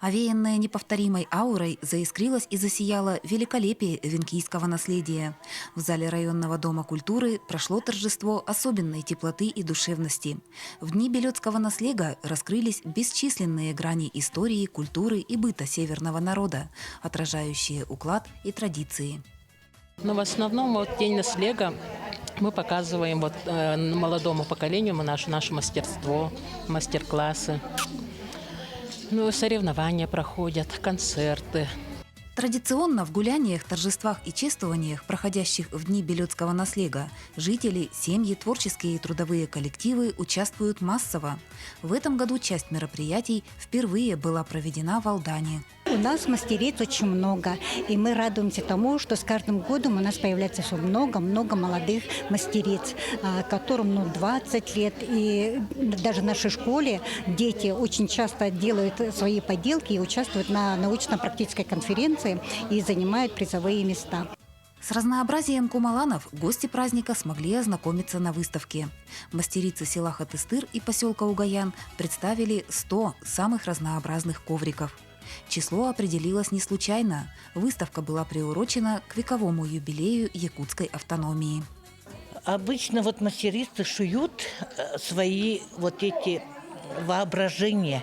Овеянная неповторимой аурой заискрилось и засияло великолепие эвенкийского наследия. В зале районного дома культуры прошло торжество особенной теплоты и душевности. В дни Белецкого наслега раскрылись бесчисленные грани истории, культуры и быта северного народа, отражающие уклад и традиции. Но в основном День наслега мы показываем молодому поколению наше мастерство, мастер-классы. Соревнования проходят, концерты. Традиционно в гуляниях, торжествах и чествованиях, проходящих в дни Белецкого наслега, жители, семьи, творческие и трудовые коллективы участвуют массово. В этом году часть мероприятий впервые была проведена в Алдане. У нас мастериц очень много, и мы радуемся тому, что с каждым годом у нас появляется все много-много молодых мастериц, которым 20 лет. И даже в нашей школе дети очень часто делают свои поделки и участвуют на научно-практической конференции и занимают призовые места. С разнообразием кумаланов гости праздника смогли ознакомиться на выставке. Мастерицы села Хатыстыр и поселка Угаян представили 100 самых разнообразных ковриков. Число определилось не случайно. Выставка была приурочена к вековому юбилею якутской автономии. Обычно мастерицы шьют свои эти воображения.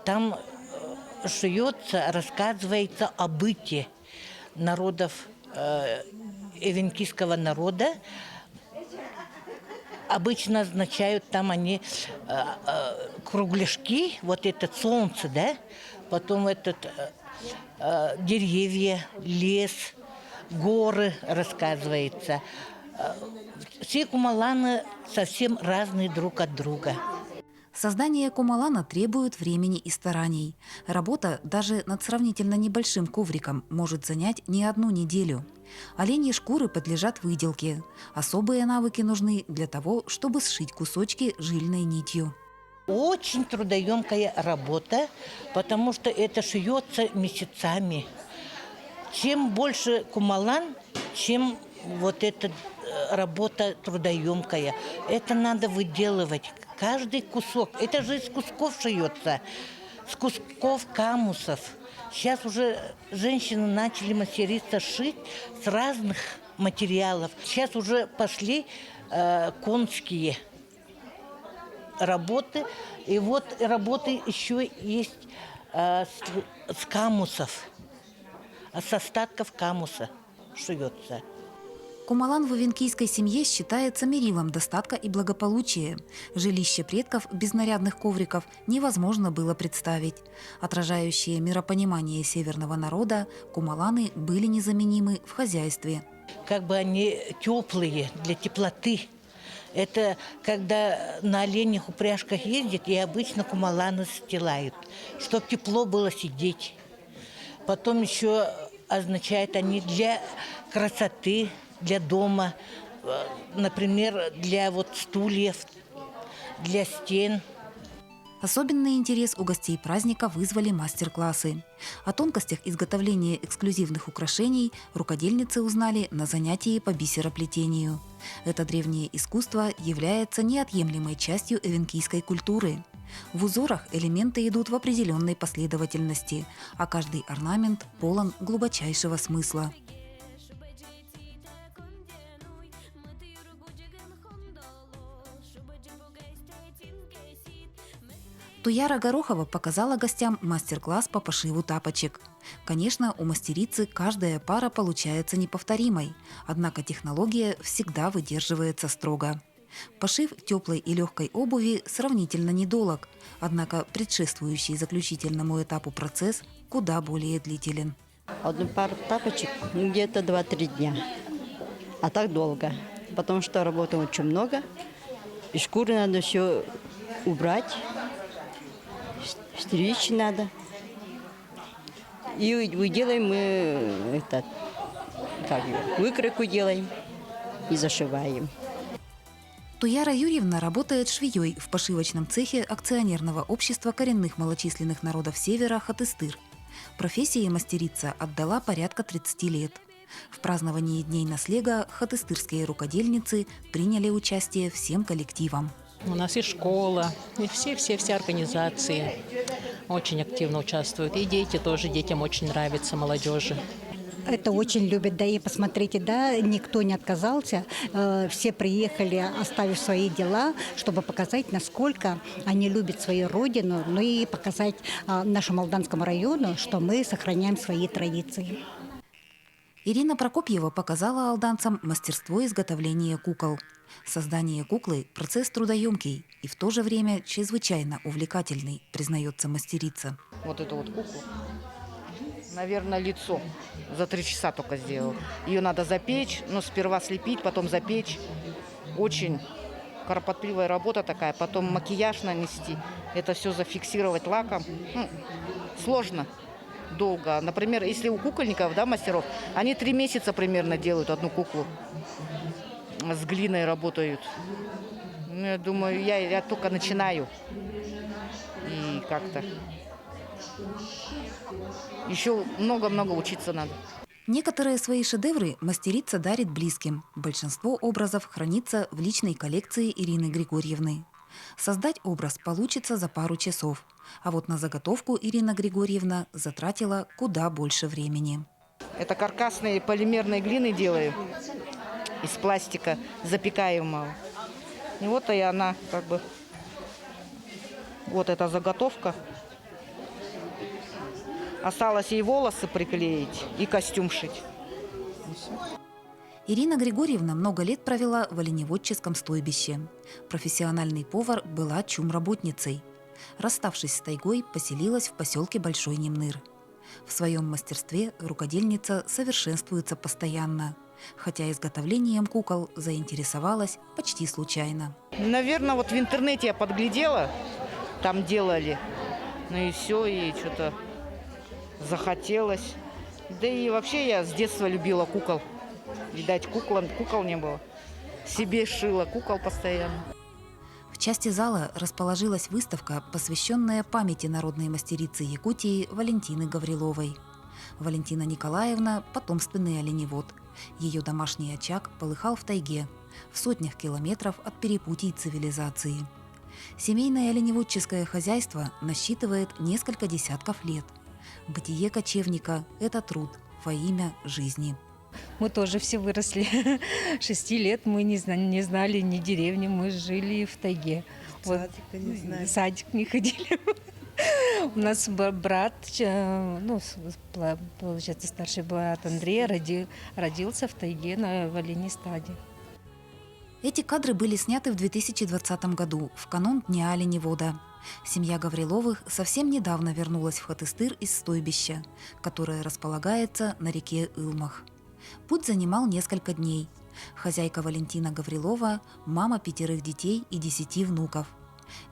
Там шьется, рассказывается о быте народов эвенкийского народа. Обычно означают там они кругляшки, этот солнце, да? Потом деревья, лес, горы рассказывается. Все кумаланы совсем разные друг от друга. Создание кумалана требует времени и стараний. Работа даже над сравнительно небольшим ковриком может занять не одну неделю. Оленьи шкуры подлежат выделке. Особые навыки нужны для того, чтобы сшить кусочки жильной нитью. Очень трудоемкая работа, потому что это шьется месяцами. Чем больше кумалан, чем эта работа трудоемкая. Это надо выделывать. Каждый кусок. Это же из кусков шьется. С кусков камусов. Сейчас уже женщины начали мастериться шить с разных материалов. Сейчас уже пошли конские работы. И работы еще есть с камусов. С остатков камуса шьется. Кумалан в эвенкийской семье считается мерилом достатка и благополучия. Жилище предков без нарядных ковриков невозможно было представить. Отражающие миропонимание северного народа, кумаланы были незаменимы в хозяйстве. Они теплые, для теплоты. Это когда на оленях упряжках ездят, и обычно кумаланы стилают, чтобы тепло было сидеть. Потом еще означают они для красоты, для дома, например, для стульев, для стен. Особенный интерес у гостей праздника вызвали мастер-классы. О тонкостях изготовления эксклюзивных украшений рукодельницы узнали на занятии по бисероплетению. Это древнее искусство является неотъемлемой частью эвенкийской культуры. В узорах элементы идут в определенной последовательности, а каждый орнамент полон глубочайшего смысла. Туяра Горохова показала гостям мастер-класс по пошиву тапочек. Конечно, у мастерицы каждая пара получается неповторимой, однако технология всегда выдерживается строго. Пошив теплой и легкой обуви сравнительно недолг, однако предшествующий заключительному этапу процесс куда более длителен. Одну пару тапочек где-то 2-3 дня, а так долго, потому что работы очень много, и шкуры надо все убрать, стричь надо. И делаем мы выкройку делаем и зашиваем. Туяра Юрьевна работает швеей в пошивочном цехе акционерного общества коренных малочисленных народов Севера «Хатыстыр». Профессии мастерица отдала порядка 30 лет. В праздновании Дней наслега хатыстырские рукодельницы приняли участие всем коллективом. У нас и школа, и все организации очень активно участвуют. И дети тоже, детям очень нравится, молодежи. Это очень любят, да, и посмотрите, да, никто не отказался, все приехали, оставив свои дела, чтобы показать, насколько они любят свою родину, ну и показать нашему Алданскому району, что мы сохраняем свои традиции. Ирина Прокопьева показала алданцам мастерство изготовления кукол. Создание куклы – процесс трудоемкий и в то же время чрезвычайно увлекательный, признается мастерица. Вот эту вот куклу, наверное, лицо за 3 часа только сделал. Ее надо запечь, ну, сперва слепить, потом запечь. Очень кропотливая работа такая. Потом макияж нанести, это все зафиксировать лаком. Ну, сложно, долго. Например, если у кукольников, да, мастеров, они 3 месяца примерно делают одну куклу. С глиной работают. Ну, я думаю, я только начинаю. И как-то еще много-много учиться надо. Некоторые свои шедевры мастерица дарит близким. Большинство образов хранится в личной коллекции Ирины Григорьевны. Создать образ получится за пару часов. А вот на заготовку Ирина Григорьевна затратила куда больше времени. Это каркасные полимерные глины делаю из пластика запекаемого. И вот и она как бы, вот эта заготовка. Осталось ей волосы приклеить и костюм шить. Ирина Григорьевна много лет провела в оленеводческом стойбище. Профессиональный повар была чумработницей. Расставшись с тайгой, поселилась в поселке Большой Немныр. В своем мастерстве рукодельница совершенствуется постоянно, хотя изготовлением кукол заинтересовалась почти случайно. Наверное, вот в интернете я подглядела, там делали, ну и все, и что-то захотелось. Да и вообще я с детства любила кукол. Видать, кукол не было. Себе шила кукол постоянно. В части зала расположилась выставка, посвященная памяти народной мастерицы Якутии Валентины Гавриловой. Валентина Николаевна – потомственный оленевод. Ее домашний очаг полыхал в тайге, в сотнях километров от перепутий цивилизации. Семейное оленеводческое хозяйство насчитывает несколько десятков лет. Бытие кочевника – это труд во имя жизни. Мы тоже все выросли. 6 лет мы не знали ни деревни, мы жили в тайге. Садик не ходили. У нас брат, ну, получается, старший брат Андрей родился в тайге в оленей стаде. Эти кадры были сняты в 2020 году, в канун Дня оленевода. Семья Гавриловых совсем недавно вернулась в Хатыстыр из стойбища, которое располагается на реке Илмах. Путь занимал несколько дней. Хозяйка Валентина Гаврилова – мама 5 детей и 10 внуков.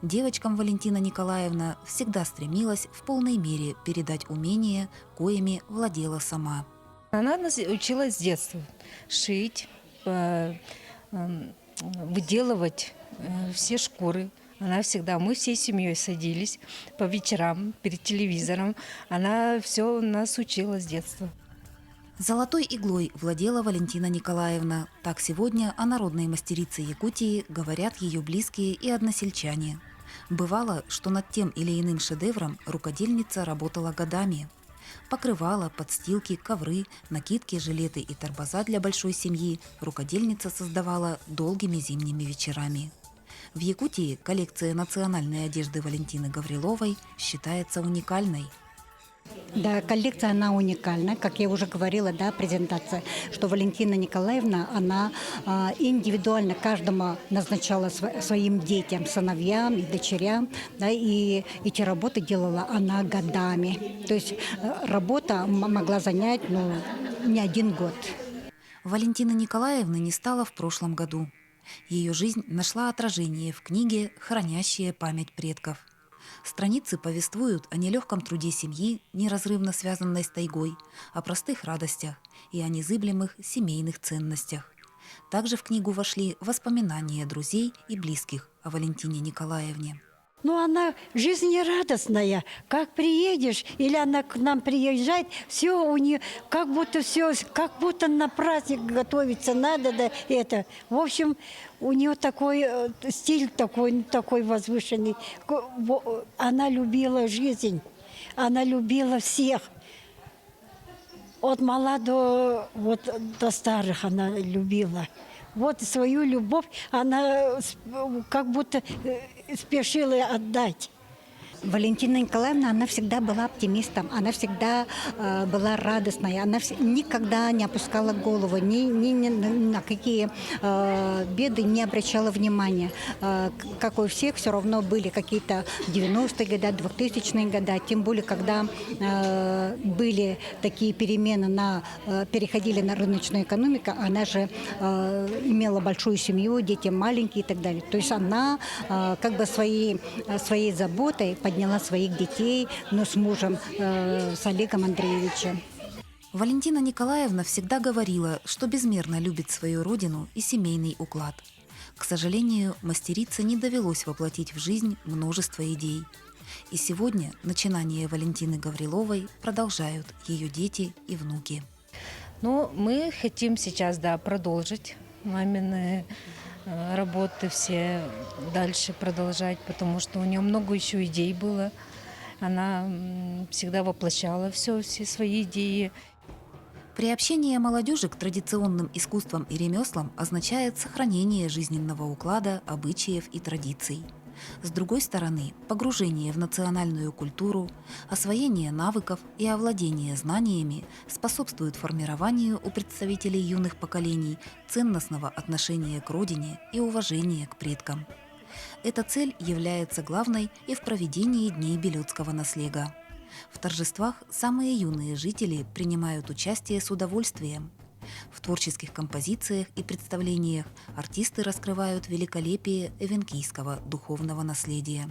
Девочкам Валентина Николаевна всегда стремилась в полной мере передать умения, коими владела сама. Она нас учила с детства шить, выделывать все шкуры. Мы всей семьей садились по вечерам перед телевизором. Она все нас учила с детства. Золотой иглой владела Валентина Николаевна. Так сегодня о народной мастерице Якутии говорят ее близкие и односельчане. Бывало, что над тем или иным шедевром рукодельница работала годами. Покрывала, подстилки, ковры, накидки, жилеты и торбоза для большой семьи рукодельница создавала долгими зимними вечерами. В Якутии коллекция национальной одежды Валентины Гавриловой считается уникальной. Да, коллекция, она уникальна. Как я уже говорила, да, презентация, что Валентина Николаевна, она индивидуально каждому назначала своим детям, сыновьям и дочерям, да, и эти работы делала она годами. То есть работа могла занять, не 1 год. Валентины Николаевны не стало в прошлом году. Ее жизнь нашла отражение в книге «Хранящая память предков». Страницы повествуют о нелегком труде семьи, неразрывно связанной с тайгой, о простых радостях и о незыблемых семейных ценностях. Также в книгу вошли воспоминания друзей и близких о Валентине Николаевне. Ну, она жизнерадостная. Как приедешь, или она к нам приезжает, все у нее, как будто на праздник готовиться надо, да, это. В общем, у нее такой стиль такой возвышенный. Она любила жизнь, она любила всех. От мала до старых она любила. Вот свою любовь она как будто спешила отдать. Валентина Николаевна, она всегда была оптимистом, она всегда была радостной, она никогда не опускала голову, ни на какие беды не обращала внимания. Как у всех, все равно были какие-то 90-е годы, 2000-е годы, тем более, когда были такие перемены, переходили на рыночную экономику, она же имела большую семью, дети маленькие и так далее. То есть она как бы своей заботой подняла своих детей, но с мужем, с Олегом Андреевичем. Валентина Николаевна всегда говорила, что безмерно любит свою родину и семейный уклад. К сожалению, мастерице не довелось воплотить в жизнь множество идей. И сегодня начинания Валентины Гавриловой продолжают ее дети и внуки. Но мы хотим сейчас, продолжить мамины работы все дальше продолжать, потому что у нее много еще идей было. Она всегда воплощала все свои идеи. Приобщение молодежи к традиционным искусствам и ремеслам означает сохранение жизненного уклада, обычаев и традиций. С другой стороны, погружение в национальную культуру, освоение навыков и овладение знаниями способствует формированию у представителей юных поколений ценностного отношения к родине и уважения к предкам. Эта цель является главной и в проведении Дней Белецкого наслега. В торжествах самые юные жители принимают участие с удовольствием. В творческих композициях и представлениях артисты раскрывают великолепие эвенкийского духовного наследия.